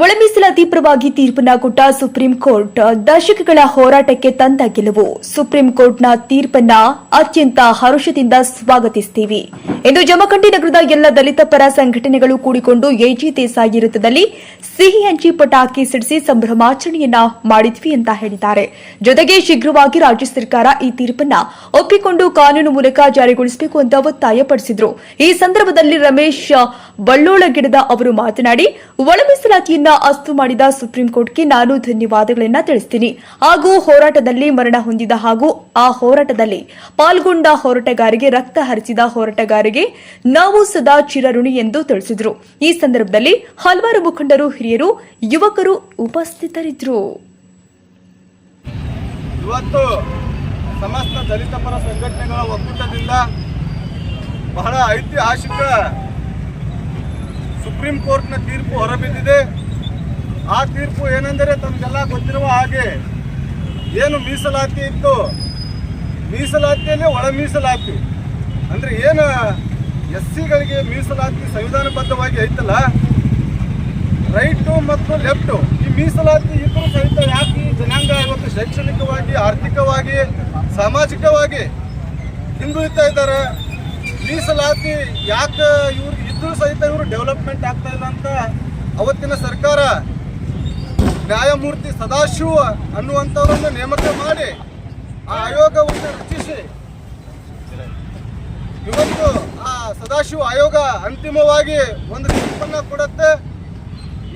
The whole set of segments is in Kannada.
ಒಳ ಮೀಸಲಾತಿ ಪರವಾಗಿ ತೀರ್ಪನ್ನ ಕೊಟ್ಟ ಸುಪ್ರೀಂ ಕೋರ್ಟ್ ದಶಕಗಳ ಹೋರಾಟಕ್ಕೆ ತಂದ ಗೆಲುವು. ಸುಪ್ರೀಂ ಕೋರ್ಟ್ನ ತೀರ್ಪನ್ನ ಅತ್ಯಂತ ಹರ್ಷದಿಂದ ಸ್ವಾಗತಿಸುತ್ತೀವಿ ಎಂದು ಜಮಖಂಡಿ ನಗರದ ಎಲ್ಲ ದಲಿತ ಪರ ಸಂಘಟನೆಗಳು ಕೂಡಿಕೊಂಡು ಎಜಿ ದೇಸಾಯಿ ವೃತ್ತದಲ್ಲಿ ಸಿಹಿ ಹಂಚಿ ಪಟಾಕಿ ಸಿಡಿಸಿ ಸಂಭ್ರಮಾಚರಣೆಯನ್ನ ಮಾಡಿದ್ವಿ ಅಂತ ಹೇಳಿದ್ದಾರೆ. ಜೊತೆಗೆ ಶೀಘ್ರವಾಗಿ ರಾಜ್ಯ ಸರ್ಕಾರ ಈ ತೀರ್ಪನ್ನ ಒಪ್ಪಿಕೊಂಡು ಕಾನೂನು ಮೂಲಕ ಜಾರಿಗೊಳಿಸಬೇಕು ಅಂತ ಒತ್ತಾಯಪಡಿಸಿದ್ರು. ಈ ಸಂದರ್ಭದಲ್ಲಿ ರಮೇಶ್ ಬಳ್ಳೋಳಗಿಡದ ಅವರು ಮಾತನಾಡಿ, ಒಳ ಮೀಸಲಾತಿಯನ್ನ ಅಸ್ತು ಮಾಡಿದ ಸುಪ್ರೀಂ ಕೋರ್ಟ್ಗೆ ನಾನು ಧನ್ಯವಾದಗಳನ್ನ ತಿಳಿಸ್ತೀನಿ. ಹಾಗೂ ಹೋರಾಟದಲ್ಲಿ ಮರಣ ಹೊಂದಿದ ಹಾಗೂ ಆ ಹೋರಾಟದಲ್ಲಿ ಪಾಲ್ಗೊಂಡ ಹೋರಾಟಗಾರರಿಗೆ, ರಕ್ತ ಹರಿಸಿದ ಹೋರಾಟಗಾರರಿಗೆ ನಾವು ಸದಾ ಚಿರಋಣಿ ಎಂದು ತಿಳಿಸಿದರು. ಈ ಸಂದರ್ಭದಲ್ಲಿ ಹಲವಾರು ಮುಖಂಡರು, ಹಿರಿಯರು, ಯುವಕರು ಉಪಸ್ಥಿತರಿದ್ದರು. ಇವತ್ತು ಸಮಸ್ತ ದಲಿತ ಪರ ಸಂಘಟನೆಗಳ ಒಕ್ಕೂಟದಿಂದ ಬಹಳ ಐತಿಹಾಸಿಕ ಸುಪ್ರೀಂ ಕೋರ್ಟ್ನ ತೀರ್ಪು ಹೊರಬಿದ್ದಿದೆ. ಆ ತೀರ್ಪು ಏನೆಂದರೆ, ತಮಗೆಲ್ಲ ಗೊತ್ತಿರುವ ಹಾಗೆ ಏನು ಮೀಸಲಾತಿ ಇತ್ತು, ಮೀಸಲಾತಿಯಲ್ಲಿ ಒಳ ಮೀಸಲಾತಿ ಅಂದರೆ ಏನು SC-ಗಳಿಗೆ ಮೀಸಲಾತಿ ಸಂವಿಧಾನಬದ್ಧವಾಗಿ ಐತಲ್ಲ, ರೈಟು ಮತ್ತು ಲೆಫ್ಟು, ಈ ಮೀಸಲಾತಿ ಇಬ್ಬರು ಸಹಿತ ಯಾಕೆ ಈ ಜನಾಂಗ ಇವತ್ತು ಶೈಕ್ಷಣಿಕವಾಗಿ, ಆರ್ಥಿಕವಾಗಿ, ಸಾಮಾಜಿಕವಾಗಿ ಹಿಂದುಳಿತಾ ಇದ್ದಾರೆ? ಮೀಸಲಾತಿ ಯಾಕೆ ಇವ್ರು ಇದ್ರೂ ಸಹಿತ ಇವರು ಡೆವಲಪ್ಮೆಂಟ್ ಆಗ್ತಾ ಇಲ್ಲ ಅಂತ ಅವತ್ತಿನ ಸರ್ಕಾರ ನ್ಯಾಯಮೂರ್ತಿ ಸದಾಶಿವ ಅನ್ನುವಂಥವರನ್ನು ನೇಮಕ ಮಾಡಿ ಆ ಆಯೋಗವನ್ನು ರಚಿಸಿ ಇವತ್ತು ಆ ಸದಾಶಿವ ಆಯೋಗ ಅಂತಿಮವಾಗಿ ಒಂದು ತೀರ್ಪನ್ನು ಕೊಡುತ್ತೆ.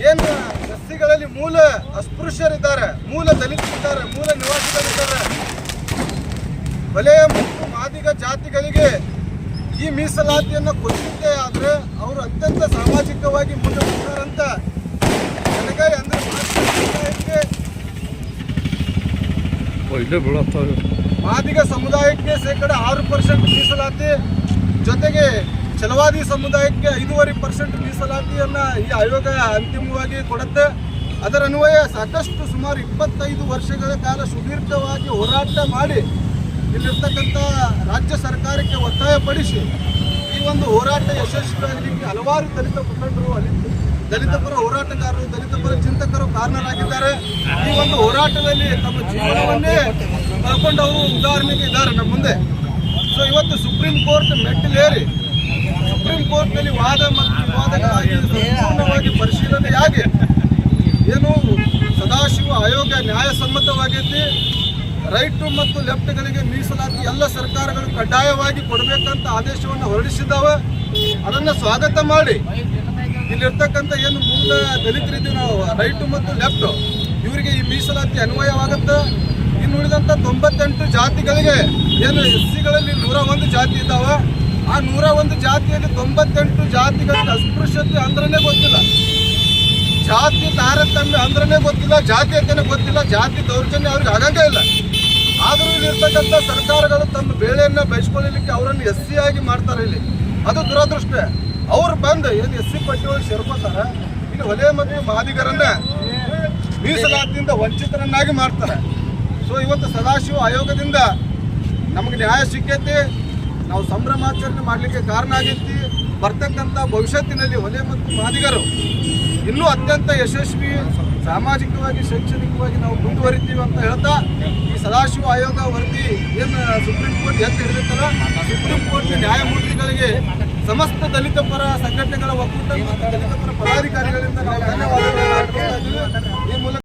ಏನು SC-ಗಳಲ್ಲಿ ಮೂಲ ಅಸ್ಪೃಶ್ಯರಿದ್ದಾರೆ, ಮೂಲ ದಲಿತರಿದ್ದಾರೆ, ಮೂಲ ನಿವಾಸಿಗಳಿದ್ದಾರೆ, ಬಲೆ ಮತ್ತು ಮಾದಿಗ ಜಾತಿಗಳಿಗೆ ಈ ಮೀಸಲಾತಿಯನ್ನು ಕೊಟ್ಟಿದ್ದೇ ಆದರೆ ಅವರು ಅತ್ಯಂತ ಸಾಮಾಜಿಕವಾಗಿ ಮುಂದೆ ಬರ್ತಾರಂತ ನನಗೆ ಅಂದರೆ ಮಾದಿಗ ಸಮುದಾಯಕ್ಕೆ ಶೇಕಡ 6% ಮೀಸಲಾತಿ, ಜೊತೆಗೆ ಛಲವಾದಿ ಸಮುದಾಯಕ್ಕೆ 5.5% ಮೀಸಲಾತಿಯನ್ನು ಈ ಆಯೋಗ ಅಂತಿಮವಾಗಿ ಕೊಡುತ್ತೆ. ಅದರ ಅನ್ವಯ ಸಾಕಷ್ಟು ಸುಮಾರು 25 ವರ್ಷಗಳ ಕಾಲ ಸುದೀರ್ಘವಾಗಿ ಹೋರಾಟ ಮಾಡಿ ಇಲ್ಲಿರ್ತಕ್ಕಂಥ ರಾಜ್ಯ ಸರ್ಕಾರಕ್ಕೆ ಒತ್ತಾಯಪಡಿಸಿ ಈ ಒಂದು ಹೋರಾಟ ಯಶಸ್ವಿಯಾಗಲಿಕ್ಕೆ ಹಲವಾರು ದಲಿತ ಮುಖಂಡರು, ದಲಿತ ಪರ ಹೋರಾಟಗಾರರು, ದಲಿತ ಪರ ಚಿಂತಕರು ಕಾರಣರಾಗಿದ್ದಾರೆ. ಈ ಒಂದು ಹೋರಾಟದಲ್ಲಿ ತಮ್ಮ ಜೀವನವನ್ನೇ ಕಳ್ಕೊಂಡವರು ಉದಾಹರಣೆಗೆ ಇದ್ದಾರೆ ನಮ್ಮ ಮುಂದೆ. ಸೊ ಇವತ್ತು ಸುಪ್ರೀಂ ಕೋರ್ಟ್ ಮೆಟ್ಟಿಲೇರಿ ಸುಪ್ರೀಂ ಕೋರ್ಟ್ನಲ್ಲಿ ವಾದ ಮತ್ತು ವಿವಾದಗಳಾಗಿ ಸಂಪೂರ್ಣವಾಗಿ ಪರಿಶೀಲನೆಯಾಗಿ ಏನು ಸದಾಶಿವ ಆಯೋಗ ನ್ಯಾಯಸಮ್ಮತವಾಗೈತಿ. ರೈಟು ಮತ್ತು ಲೆಫ್ಟ್ಗಳಿಗೆ ಮೀಸಲಾತಿ ಎಲ್ಲ ಸರ್ಕಾರಗಳು ಕಡ್ಡಾಯವಾಗಿ ಕೊಡಬೇಕಂತ ಆದೇಶವನ್ನು ಹೊರಡಿಸಿದ್ದಾವೆ. ಅದನ್ನು ಸ್ವಾಗತ ಮಾಡಿ ಇಲ್ಲಿರ್ತಕ್ಕಂಥ ಏನು ಮೂಲ ದಲಿತರಿದ್ದೀವಿ ನಾವು, ರೈಟು ಮತ್ತು ಲೆಫ್ಟು, ಇವರಿಗೆ ಈ ಮೀಸಲಾತಿ ಅನ್ವಯವಾಗುತ್ತೆ. ಇನ್ನು ಉಳಿದಂಥ 98 ಜಾತಿಗಳಿಗೆ ಏನು SC-ಗಳಲ್ಲಿ 101 ಜಾತಿ ಇದ್ದಾವೆ. ಆ 101 ಜಾತಿಯಲ್ಲಿ 98 ಜಾತಿಗಳಿಗೆ ಅಸ್ಪೃಶ್ಯತೆ ಅಂದ್ರೇ ಗೊತ್ತಿಲ್ಲ, ಜಾತಿ ತಾರತಮ್ಯ ಅಂದ್ರೇ ಗೊತ್ತಿಲ್ಲ, ಜಾತೀಯತೆನೇ ಗೊತ್ತಿಲ್ಲ, ಜಾತಿ ದೌರ್ಜನ್ಯ ಅವ್ರಿಗೆ ಆಗಂಗೇ ಇಲ್ಲ. ಆದರೂ ಇಲ್ಲಿರ್ತಕ್ಕಂಥ ಸರ್ಕಾರಗಳು ತಮ್ಮ ಬೇಳೆಯನ್ನು ಬಯಸ್ಕೊಳ್ಳಲಿಕ್ಕೆ ಅವರನ್ನು SC ಆಗಿ ಮಾಡ್ತಾರೆ. ಇಲ್ಲಿ ಅದು ದುರದೃಷ್ಟ. ಅವ್ರು ಬಂದು ಏನು SC ಪಟ್ಟಿಯೊಳಗೆ ಸೇರ್ಕೊತಾರೆ, ಇಲ್ಲಿ ಹೊಲೆ ಮತ್ತು ಮಾದಿಗರನ್ನ ಮೀಸಲಾತಿಯಿಂದ ವಂಚಿತರನ್ನಾಗಿ ಮಾಡ್ತಾರೆ. ಸೊ ಇವತ್ತು ಸದಾಶಿವ ಆಯೋಗದಿಂದ ನಮಗೆ ನ್ಯಾಯ ಸಿಕ್ಕೈತಿ, ನಾವು ಸಂಭ್ರಮಾಚರಣೆ ಮಾಡಲಿಕ್ಕೆ ಕಾರಣ ಆಗೈತಿ. ಬರ್ತಕ್ಕಂಥ ಭವಿಷ್ಯತ್ತಿನಲ್ಲಿ ಹೊಲೆ ಮತ್ತು ಮಾದಿಗರು ಇನ್ನೂ ಅತ್ಯಂತ ಯಶಸ್ವಿ, ಸಾಮಾಜಿಕವಾಗಿ, ಶೈಕ್ಷಣಿಕವಾಗಿ ನಾವು ಮುಂದುವರಿತೀವಿ ಅಂತ ಹೇಳ್ತಾ, ಈ ಸದಾಶಿವ ಆಯೋಗ ವರದಿ ಏನು ಸುಪ್ರೀಂ ಕೋರ್ಟ್ ಎತ್ತಿ ಹಿಡಿದಿತ್ತಲ್ಲ, ಸುಪ್ರೀಂ ಕೋರ್ಟ್ ನ್ಯಾಯಮೂರ್ತಿಗಳಿಗೆ ಸಮಸ್ತ ದಲಿತ ಪರ ಸಂಘಟನೆಗಳ ಒಕ್ಕೂಟ ಮತ್ತು ದಲಿತ ಪರ ಪದಾಧಿಕಾರಿಗಳಿಂದ ನಾವು ಧನ್ಯವಾದಗಳನ್ನು ಅರ್ಪಿಸ್ತಾ ಇದ್ದೀವಿ. ಈ ಮೂಲಕ